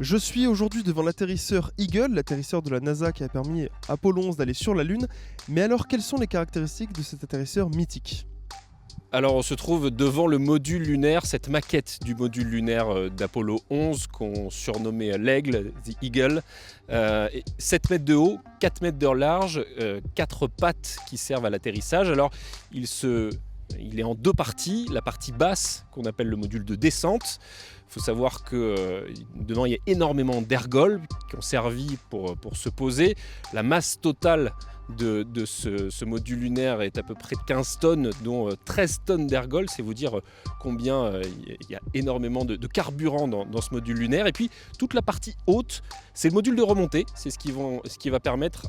Je suis aujourd'hui devant l'atterrisseur Eagle, l'atterrisseur de la NASA qui a permis à Apollo 11 d'aller sur la Lune. Mais alors, quelles sont les caractéristiques de cet atterrisseur mythique? Alors on se trouve devant le module lunaire, cette maquette du module lunaire d'Apollo 11 qu'on surnommait l'Aigle, The Eagle. 7 mètres de haut, 4 mètres de large, 4 pattes qui servent à l'atterrissage. Alors il est en deux parties. La partie basse qu'on appelle le module de descente. Il faut savoir que dedans il y a énormément d'ergols qui ont servi pour se poser. La masse totale de ce module lunaire est à peu près de 15 tonnes, dont 13 tonnes d'ergols. C'est vous dire combien il y a énormément de carburant dans ce module lunaire. Et puis toute la partie haute, c'est le module de remontée. C'est ce qui va permettre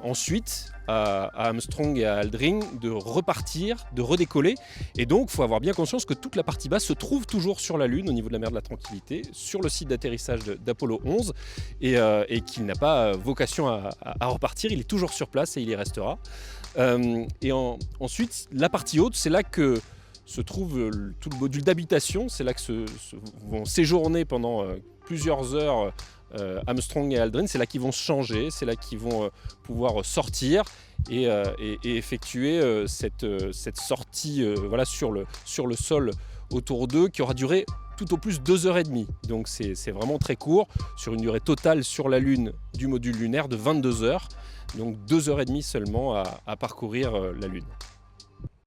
ensuite à Armstrong et à Aldrin de repartir, de redécoller. Et donc il faut avoir bien conscience que toute la partie basse se trouve toujours sur la Lune, au niveau de la mer de la Tranquillité, sur le site d'atterrissage d'Apollo 11, et qu'il n'a pas vocation à repartir. Il est toujours sur place et il y restera. Ensuite, la partie haute, c'est là que se trouve tout le module d'habitation. C'est là que vont séjourner pendant plusieurs heures Armstrong et Aldrin. C'est là qu'ils vont se changer, c'est là qu'ils vont pouvoir sortir et effectuer cette sortie voilà, sur le sol autour d'eux, qui aura duré tout au plus 2h30. Donc c'est vraiment très court, sur une durée totale sur la Lune du module lunaire de 22 heures. Donc 2h30 seulement à parcourir la Lune.